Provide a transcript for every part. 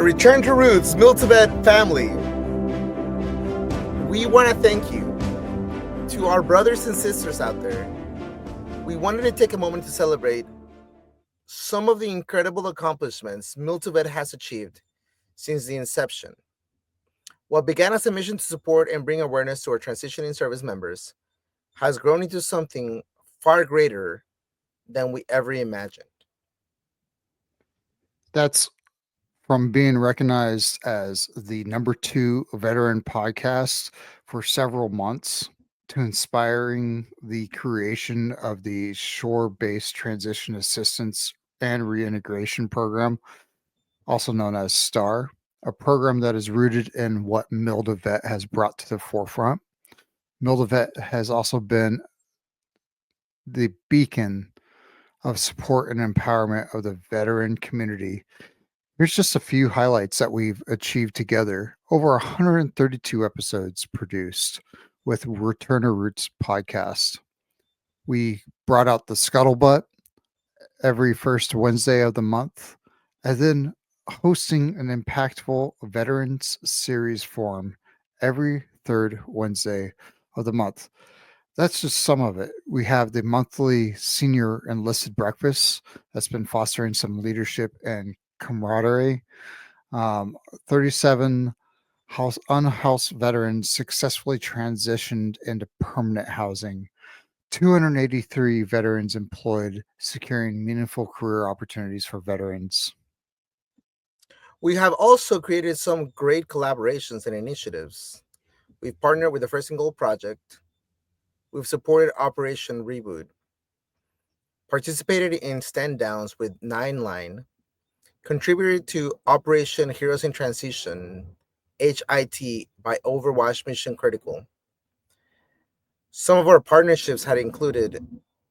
Return to Roots Mil2Vet family, we want to thank you to our brothers and sisters out there. We wanted to take a moment to celebrate some of the incredible accomplishments Mil2Vet has achieved since the inception. What began as a mission to support and bring awareness to our transitioning service members has grown into something far greater than we ever imagined. That's from being recognized as the #2 veteran podcast for several months to inspiring the creation of the shore-based transition assistance and reintegration program, also known as STAR, a program that is rooted in what Mil2Vet has brought to the forefront. Mil2Vet has also been the beacon of support and empowerment of the veteran community. Here's just a few highlights that we've achieved together. Over 132 episodes produced with Return to Roots podcast. We brought out the Scuttlebutt every first Wednesday of the month, and then hosting an impactful Veterans Series forum every third Wednesday of the month. That's just some of it. We have the monthly senior enlisted breakfast that's been fostering some leadership and camaraderie. 37 unhoused veterans successfully transitioned into permanent housing. 283 veterans employed, securing meaningful career opportunities for veterans. We have also created some great collaborations and initiatives. We've partnered with the First and Goal Project. We've supported Operation Reboot, participated in stand downs with 9line, contributed to Operation Heroes in Transition, HIT, by Overwatch Mission Critical. Some of our partnerships had included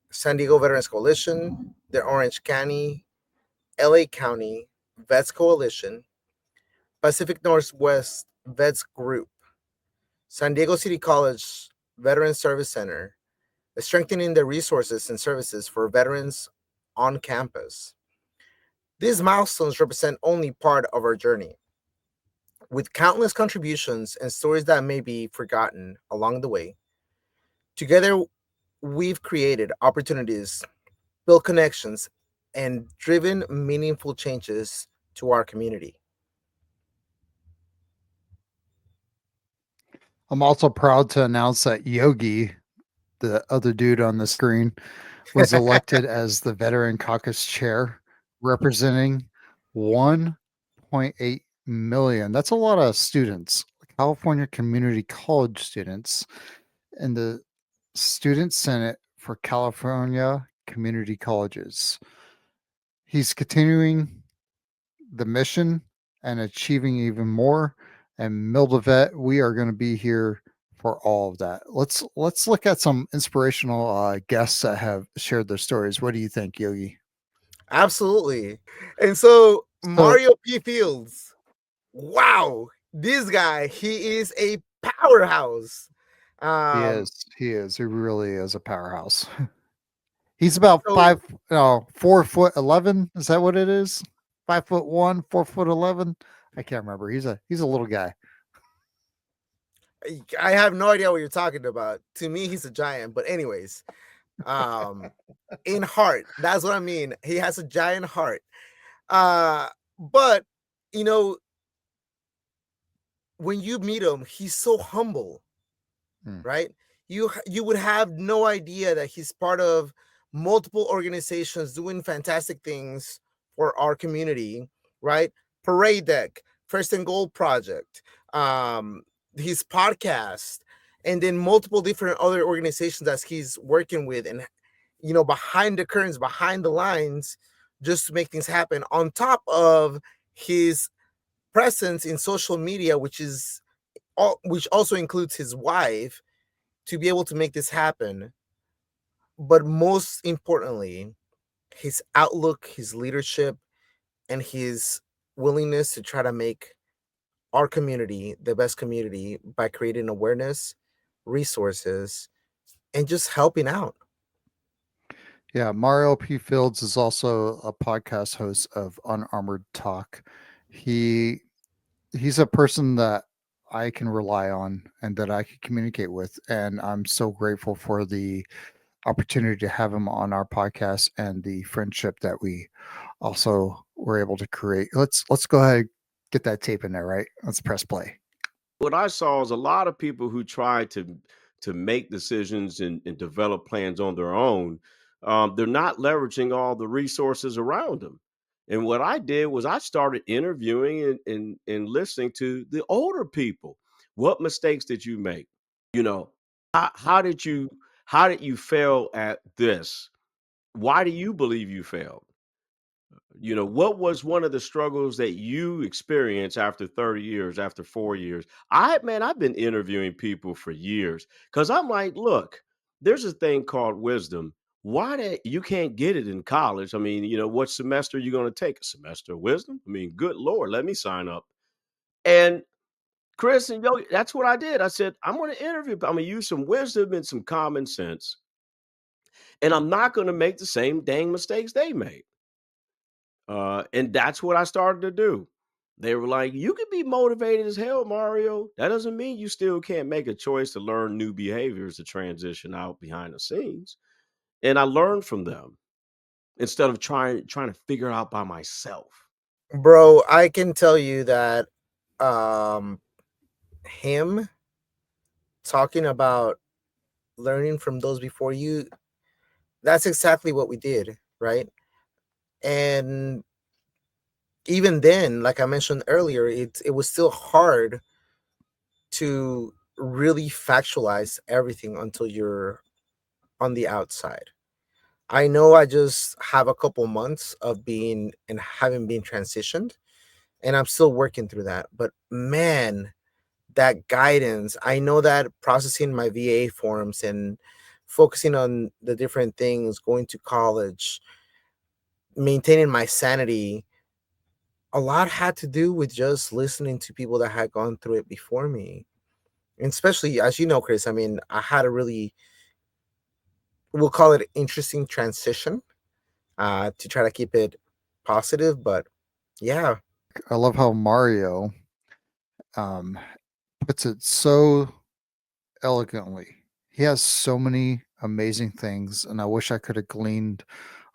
San Diego Veterans Coalition, the Orange County, LA County Vets Coalition, Pacific Northwest Vets Group, San Diego City College Veterans Service Center, strengthening the resources and services for veterans on campus. These milestones represent only part of our journey. With countless contributions and stories that may be forgotten along the way, together we've created opportunities, built connections, and driven meaningful changes to our community. I'm also proud to announce that Yogi, the other dude on the screen, was elected as the Veteran Caucus Chair, representing 1.8 million. That's a lot of students, California community college students, in the Student Senate for California Community Colleges. He's continuing the mission and achieving even more. And Mil2Vet, we are going to be here for all of that. Let's look at some inspirational guests that have shared their stories. What do you think, Yogi? Absolutely. And so So Mario P. Fields, wow, this guy, he is a powerhouse. he Um, is, he is, he really is a powerhouse. He's about so 4'11". Is that what it is? 5'1", 4'11". I can't remember. He's a little guy. I have no idea what you're talking about. To me, he's a giant. But anyways, um, in heart, that's what I mean. He has a giant heart. But you know, when you meet him, he's so humble, Hmm. right? You would have no idea that he's part of multiple organizations doing fantastic things for our community, right? Parade Deck, First and Gold Project, um, his podcast, and then multiple different other organizations that he's working with, and behind the curtains, behind the lines, just to make things happen. On top of his presence in social media, which also includes his wife, to be able to make this happen. But most importantly, his outlook, his leadership, and his willingness to try to make our community the best community by creating awareness, resources, and just helping out. Yeah, Mario P. Fields is also a podcast host of Unarmored Talk. He he's a person that I can rely on and that I can communicate with, and I'm so grateful for the opportunity to have him on our podcast and the friendship that we also were able to create. Let's go ahead and get that tape in there, right? Let's press play. What I saw is a lot of people who try to make decisions and develop plans on their own. They're not leveraging all the resources around them. And what I did was I started interviewing and listening to the older people. What mistakes did you make? You know, how did you fail at this? Why do you believe you failed? What was one of the struggles that you experienced after 30 years, after 4 years? I've been interviewing people for years because I'm like, look, there's a thing called wisdom. Why that you can't get it in college? I mean, what semester are you going to take? A semester of wisdom? I mean, good Lord, let me sign up. And Chris and Yogi, that's what I did. I said, I'm going to interview, I'm going to use some wisdom and some common sense. And I'm not going to make the same dang mistakes they made. And that's what I started to do. They were like, "You can be motivated as hell, Mario. That doesn't mean you still can't make a choice to learn new behaviors to transition out behind the scenes." And I learned from them instead of trying to figure it out by myself. Bro, I can tell you that um him talking about learning from those before you, that's exactly what we did, right? And even then, like I mentioned earlier, it was still hard to really factualize everything until you're on the outside. I know I just have a couple months of being and having been transitioned, and I'm still working through that. But man, that guidance, I know that processing my VA forms and focusing on the different things, going to college, maintaining my sanity, a lot had to do with just listening to people that had gone through it before me. And especially, as you know, Chris, I mean, I had a really, we'll call it interesting transition, to try to keep it positive. But yeah, I love how Mario um, puts it so elegantly. He has so many amazing things, and I wish I could have gleaned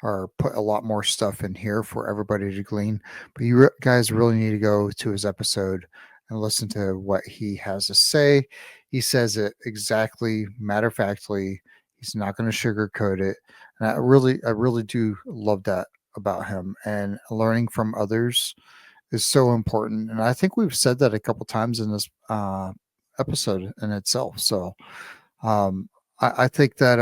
or put a lot more stuff in here for everybody to glean. But you guys really need to go to his episode and listen to what he has to say. He says it exactly, matter of factly. He's not going to sugarcoat it, and I really do love that about him. And learning from others is so important. And I think we've said that a couple times in this episode in itself. So um, I think that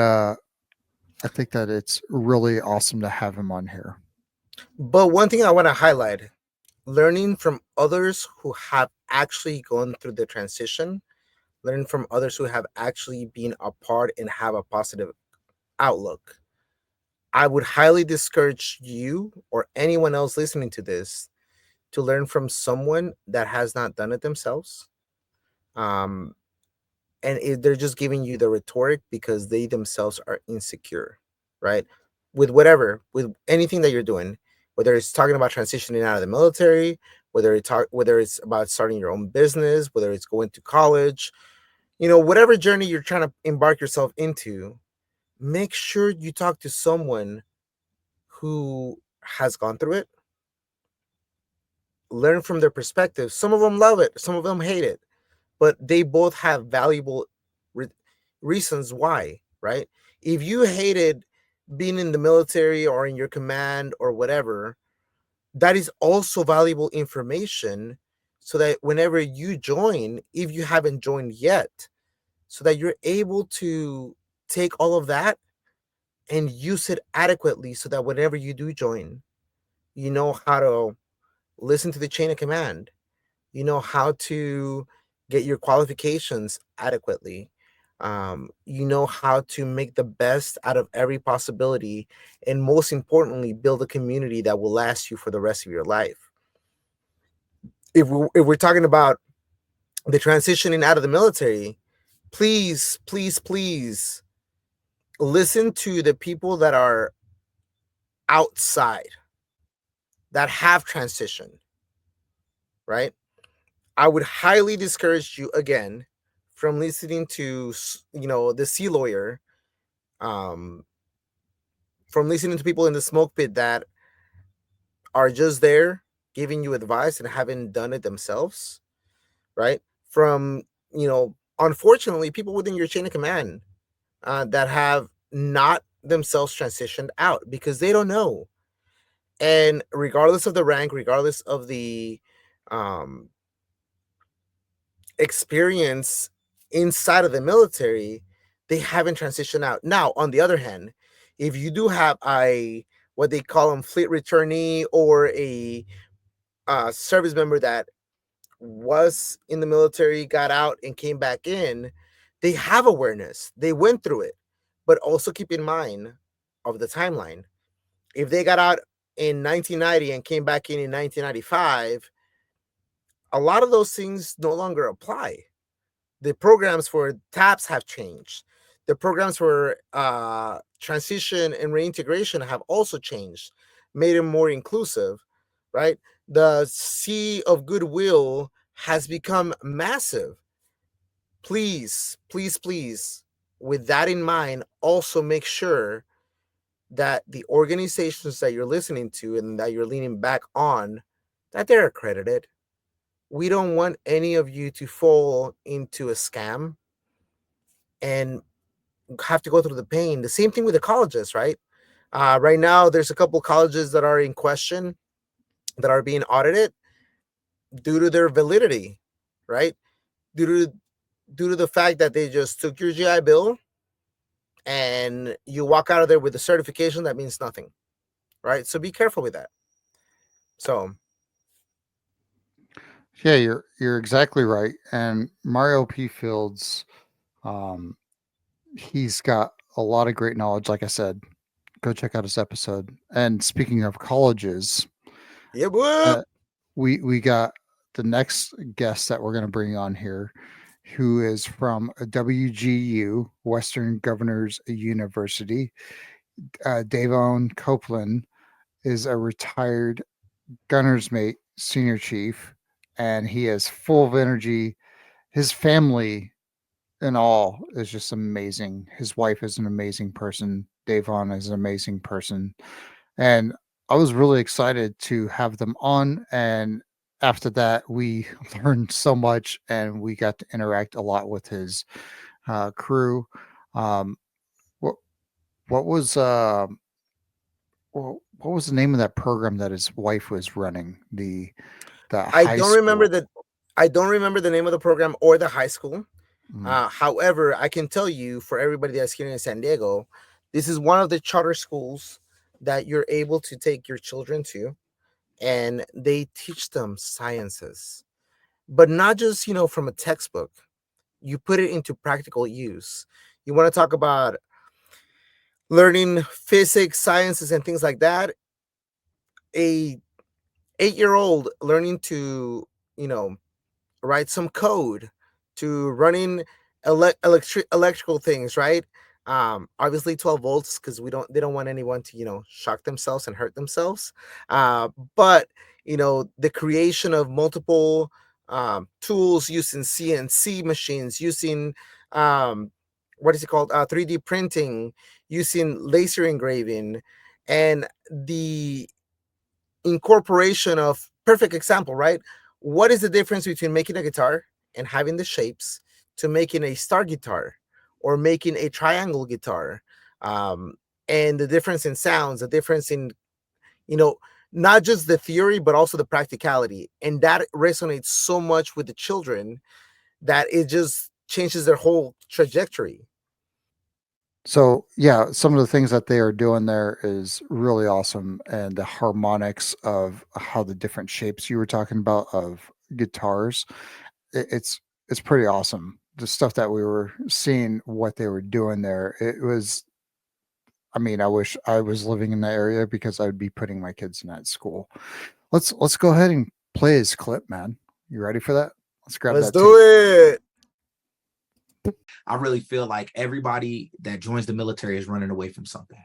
I think that it's really awesome to have him on here. but one thing I want to highlight, learning from others who have actually gone through the transition, learn from others who have actually been a part and have a positive outlook. I would highly discourage you or anyone else listening to this to learn from someone that has not done it themselves. Um, they're just giving you the rhetoric because they themselves are insecure, right? With whatever, with anything that you're doing, whether it's talking about transitioning out of the military, whether it's about starting your own business, whether it's going to college, whatever journey you're trying to embark yourself into, make sure you talk to someone who has gone through it, learn from their perspective. Some of them love it, some of them hate it, but they both have valuable re- reasons why, right? If you hated being in the military or in your command or whatever, that is also valuable information so that whenever you join, if you haven't joined yet, so that you're able to take all of that and use it adequately so that whenever you do join, you know how to listen to the chain of command, you know how to get your qualifications adequately, you know how to make the best out of every possibility, and most importantly, build a community that will last you for the rest of your life. If we're talking about the transitioning out of the military, please, please, please listen to the people that are outside, that have transitioned, right? I would highly discourage you again from listening to the sea lawyer, um, from listening to people in the smoke pit that are just there giving you advice and haven't done it themselves, right? From unfortunately, people within your chain of command that have not themselves transitioned out because they don't know. And regardless of the rank, regardless of the um, experience inside of the military, they haven't transitioned out. Now, on the other hand, if you do have a what they call them fleet returnee or a service member that was in the military, got out, and came back in, they have awareness. They went through it, but also keep in mind of the timeline. If they got out in 1990 and came back in 1995, a lot of those things no longer apply. The programs for TAPS have changed. The programs for transition and reintegration have also changed, made it more inclusive, right? The sea of goodwill has become massive. Please, please, please, with that in mind, also make sure that the organizations that you're listening to and that you're leaning back on, that they're accredited. We don't want any of you to fall into a scam and have to go through the pain. The same thing with the colleges, right? Right now, there's a couple colleges that are in question that are being audited due to their validity, right? Due to the fact that they just took your GI Bill and you walk out of there with a certification that means nothing, right? So be careful with that. So Yeah, you're exactly right. And Mario P. Fields, um, he's got a lot of great knowledge. Like I said, go check out his episode. And speaking of colleges, yeah, whoop. uh, we got the next guest that we're going to bring on here, who is from WGU, Western Governors University. Davon Copeland is a retired gunner's mate, senior chief, and he is full of energy. His family in all is just amazing. His wife is an amazing person. Davon is an amazing person. And I was really excited to have them on. And after that, we learned so much and we got to interact a lot with his crew. Um, what what was what was the name of that program that his wife was running? The I high don't remember school. the I don't remember the name of the program or the high school. Mm. However, I can tell you for everybody that's here in San Diego, this is one of the charter schools that you're able to take your children to, and they teach them sciences, but not just from a textbook. You put it into practical use. You want to talk about learning physics, sciences, and things like that. A 8-year old learning to you know write some code, to running electrical things, right? Obviously 12 volts because they don't want anyone to shock themselves and hurt themselves. But the creation of multiple tools, using CNC machines, using what is it called, 3D printing, using laser engraving, and the incorporation of perfect example, right? What is the difference between making a guitar and having the shapes to making a star guitar or making a triangle guitar? Um, and the difference in sounds, the difference in, you know, not just the theory, but also the practicality. And that resonates so much with the children that it just changes their whole trajectory. So yeah, some of the things that they are doing there is really awesome, and the harmonics of how the different shapes you were talking about of guitars, it's pretty awesome. The stuff that we were seeing, what they were doing there, it was. I mean, I wish I was living in that area because I would be putting my kids in that school. Let's go ahead and play his clip, man. You ready for that? Let's grab Let's that do tape. it. I really feel like everybody that joins the military is running away from something.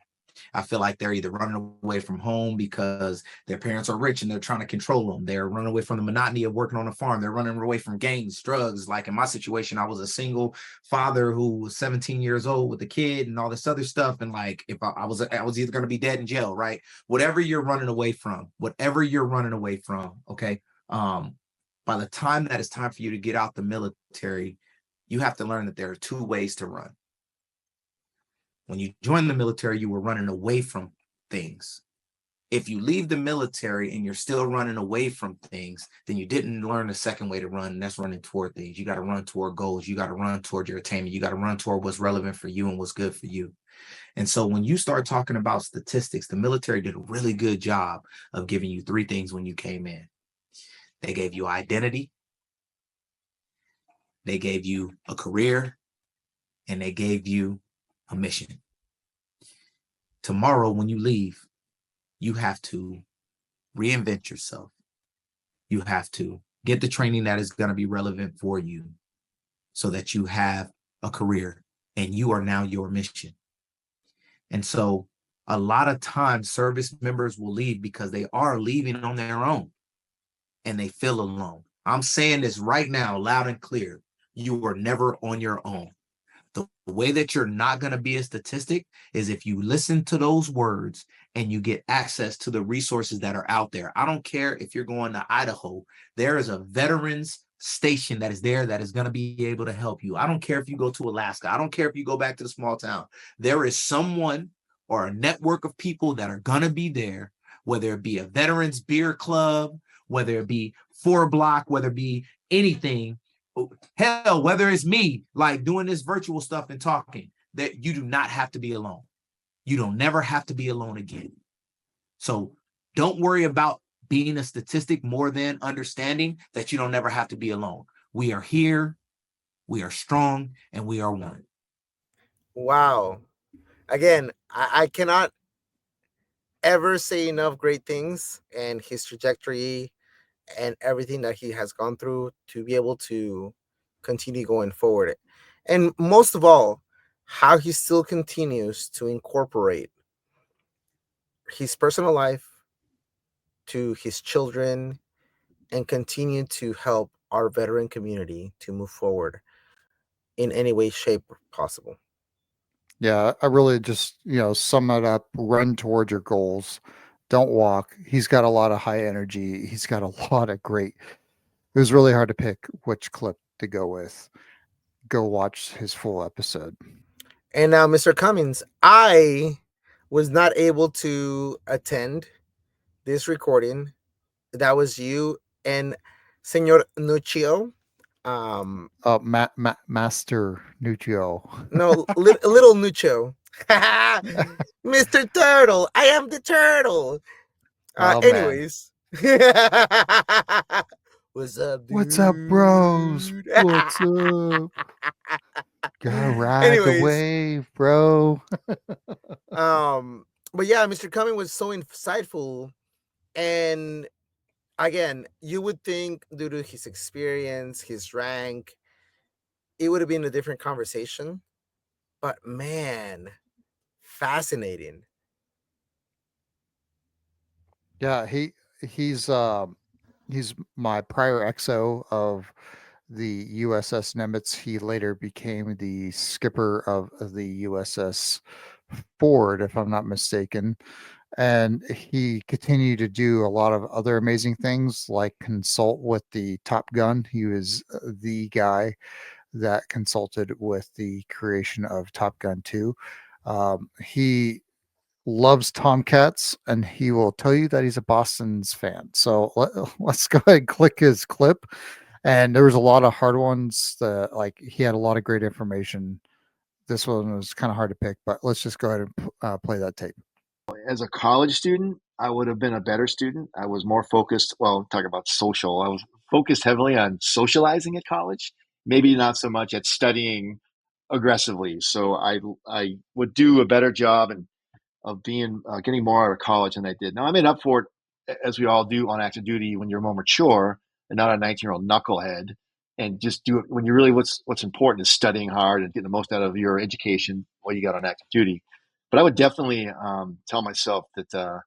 I feel like they're either running away from home because their parents are rich and they're trying to control them. They're running away from the monotony of working on a farm. They're running away from gangs, drugs. Like in my situation, I was a single father who was 17 years old with a kid and all this other stuff. And like, if I was either going to be dead in jail, right? Whatever you're running away from, okay. By the time that it's time for you to get out the military, you have to learn that there are two ways to run. When you join the military, you were running away from things. If you leave the military and you're still running away from things, then you didn't learn the second way to run, and that's running toward things. You got to run toward goals. You got to run toward your attainment. You got to run toward what's relevant for you and what's good for you. And so when you start talking about statistics, the military did a really good job of giving you three things when you came in. They gave you identity, they gave you a career, and they gave you a mission. Tomorrow, when you leave, you have to reinvent yourself. You have to get the training that is going to be relevant for you so that you have a career and you are now your mission. And so a lot of times service members will leave because they are leaving on their own and they feel alone. I'm saying this right now, loud and clear. You are never on your own. The way that you're not going to be a statistic is if you listen to those words and you get access to the resources that are out there. I don't care if you're going to Idaho, there is a veterans station that is there that is going to be able to help you. I don't care if you go to Alaska. I don't care if you go back to the small town. There is someone or a network of people that are going to be there, whether it be a veterans beer club, whether it be 4 Block, whether it be anything. Hell, whether it's me like doing this virtual stuff and talking, that you do not have to be alone. You don't never have to be alone again. So don't worry about being a statistic more than understanding that you don't never have to be alone. We are here, we are strong, and we are one. Wow. Again, I cannot ever say enough great things, and his trajectory and everything that he has gone through to be able to continue going forward. And most of all, how he still continues to incorporate his personal life to his children and continue to help our veteran community to move forward in any way, shape possible. Yeah, I really just, sum it up, run towards your goals. Don't walk. He's got a lot of high energy. He's got a lot of great. It was really hard to pick which clip to go with. Go watch his full episode. And now, Mr. Cummings, I was not able to attend this recording. That was you and Senor Nuccio. Master Nuccio. No, little Nuccio. Mr. Turtle. I am the turtle. Oh man, Anyways. What's up, dude? what's up, bros? What's up? Gotta ride the Anyways, wave, bro. but yeah, Mr. Cumming was so insightful, and again, you would think due to his experience, his rank, it would have been a different conversation. But man, fascinating. Yeah, he's my prior XO of the USS Nimitz. He later became the skipper of the USS Ford, if I'm not mistaken. And he continued to do a lot of other amazing things, like consult with the Top Gun. He was the guy that consulted with the creation of Top Gun 2. He loves Tomcats, and he will tell you that he's a Boston's fan. So let's go ahead and click his clip. And there was a lot of hard ones that, like, he had a lot of great information. This one was kind of hard to pick, but let's just go ahead and play that tape. As a college student, I would have been a better student. I was more focused. Well, talking about social, I was focused heavily on socializing at college, maybe not so much at studying aggressively. So I would do a better job and of being getting more out of college than I did. Now I made up for it, as we all do on active duty, when you're more mature and not a 19-year-old knucklehead, and just do it when you really what's important is studying hard and getting the most out of your education while you got on active duty. But I would definitely tell myself that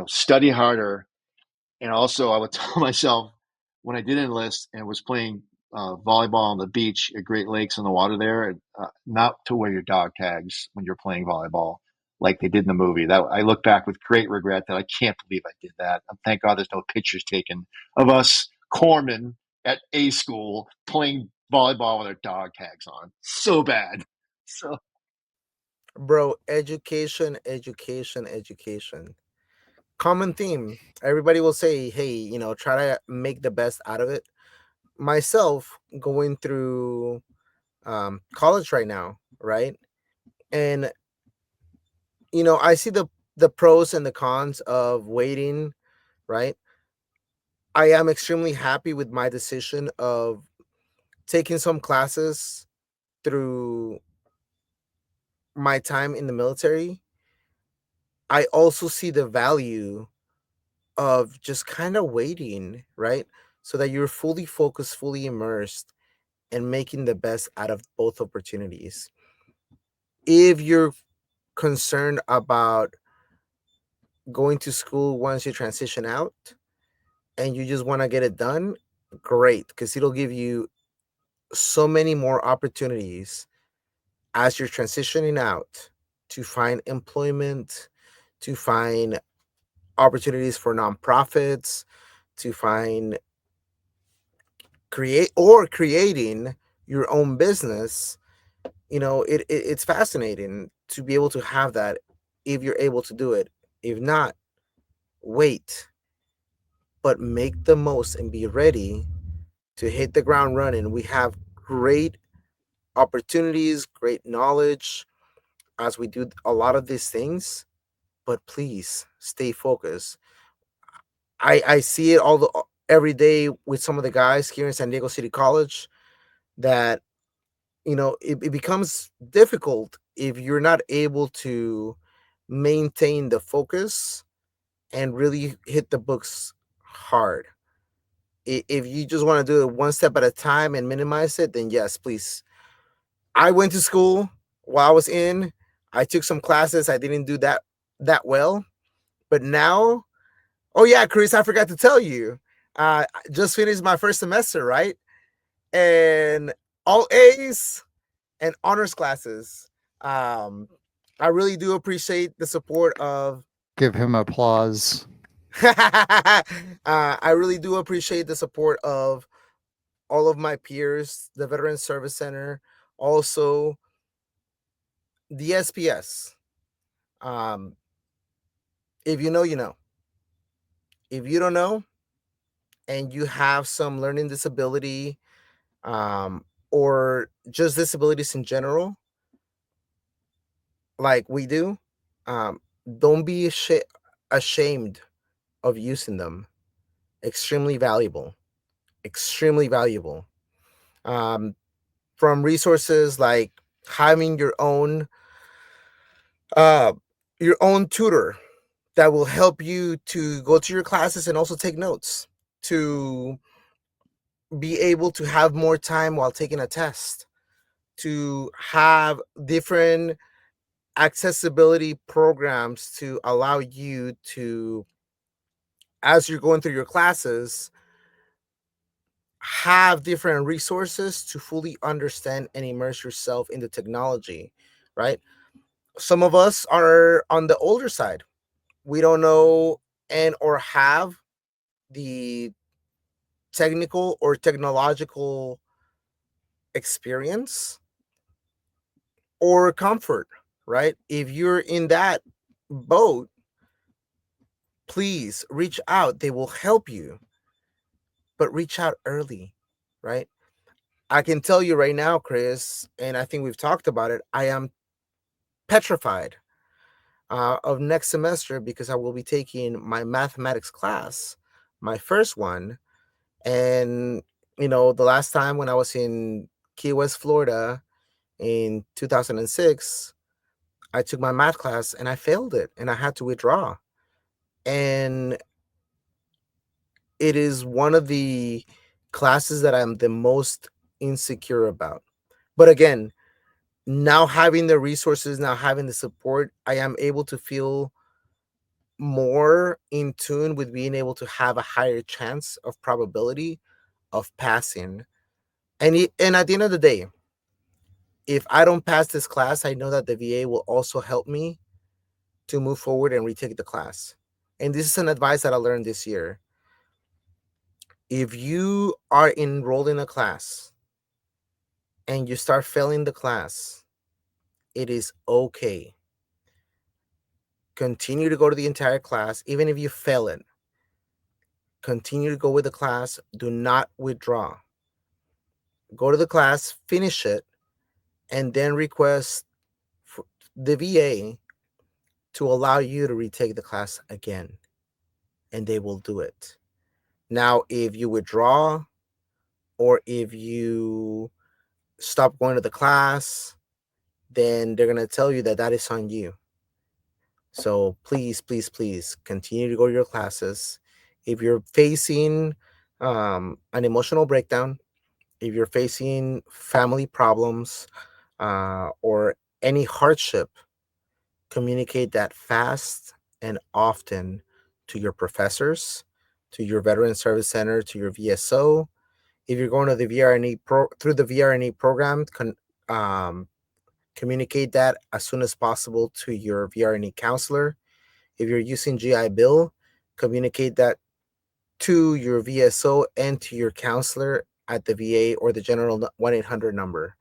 study harder. And also, I would tell myself when I did enlist and was playing volleyball on the beach at Great Lakes in the water there, not to wear your dog tags when you're playing volleyball like they did in the movie. That I look back with great regret that I can't believe I did that. Thank God there's no pictures taken of us corpsmen at A school playing volleyball with our dog tags on. So bad. So Bro, education, education, education. Common theme. Everybody will say, hey, try to make the best out of it. Myself going through college right now, right? And I see the pros and the cons of waiting, right? I am extremely happy with my decision of taking some classes through my time in the military. I also see the value of just kind of waiting, right? So that you're fully focused, fully immersed, and making the best out of both opportunities. If you're concerned about going to school once you transition out and you just want to get it done, great, because it'll give you so many more opportunities as you're transitioning out to find employment, to find opportunities for nonprofits, to find creating your own business. It's fascinating to be able to have that if you're able to do it. If not, wait, but make the most and be ready to hit the ground running. We have great opportunities, great knowledge as we do a lot of these things, but please stay focused. I see it every day with some of the guys here in San Diego City College that it becomes difficult if you're not able to maintain the focus and really hit the books hard. If you just want to do it one step at a time and minimize it, then yes, please. I went to school while I was in. I took some classes. I didn't do that well, but now, oh yeah, Chris, I forgot to tell you. I just finished my first semester, right? And all A's and honors classes. Um, I really do appreciate the support of. Give him applause. I really do appreciate the support of all of my peers, the Veteran Service Center, also the SPS. Um, if you know, you know. If you don't know, and you have some learning disability, or just disabilities in general, like we do, um, don't be ashamed of using them. Extremely valuable. Extremely valuable. Um, from resources like having uh, your own tutor that will help you to go to your classes and also take notes, to be able to have more time while taking a test, to have different accessibility programs to allow you to, as you're going through your classes, have different resources to fully understand and immerse yourself in the technology, right? Some of us are on the older side. We don't know and or have the technical or technological experience or comfort, right? If you're in that boat, please reach out. They will help you, but reach out early, right? I can tell you right now, Chris, and I think we've talked about it. I am petrified of next semester because I will be taking my mathematics class, my first one. And, the last time when I was in Key West, Florida in 2006, I took my math class and I failed it and I had to withdraw. And it is one of the classes that I'm the most insecure about. But again, Now having the resources, now having the support, I am able to feel more in tune with being able to have a higher chance of probability of passing. And at the end of the day, if I don't pass this class, I know that the VA will also help me to move forward and retake the class. And this is an advice that I learned this year. If you are enrolled in a class and you start failing the class, it is okay. Continue to go to the entire class, even if you fail it. Continue to go with the class. Do not withdraw. Go to the class, finish it, and then request the VA to allow you to retake the class again, and they will do it. Now, if you withdraw or if you stop going to the class, then they're going to tell you that that is on you. So please, please, please continue to go to your classes. If you're facing an emotional breakdown, if you're facing family problems or any hardship, communicate that fast and often to your professors, to your Veteran Service Center, to your VSO. If you're going to the through the VRNE program, um, communicate that as soon as possible to your VRNE counselor. If you're using GI Bill, communicate that to your VSO and to your counselor at the VA or the general 1-800 number.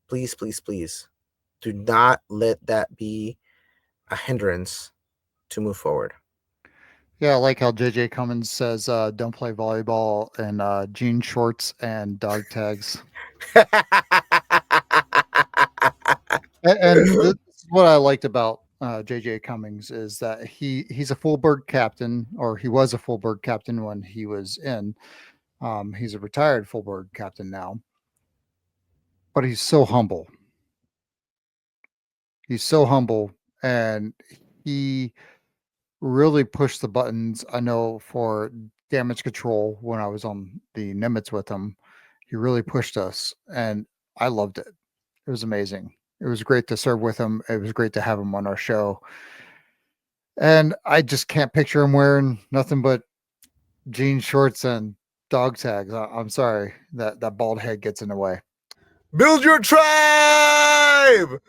Please, please, please do not let that be a hindrance to move forward. Yeah, I like how JJ Cummings says, don't play volleyball in jean shorts and dog tags. And this is what I liked about JJ Cummings is that he's a full bird captain, or he was a full bird captain when he was in. He's a retired full bird captain now, but he's so humble. He's so humble, and he really pushed the buttons. I know for damage control when I was on the Nimitz with him, he really pushed us, and I loved it. It was amazing. It was great to serve with him. It was great to have him on our show. And I just can't picture him wearing nothing but jean shorts and dog tags. I'm sorry that that bald head gets in the way. Build your tribe.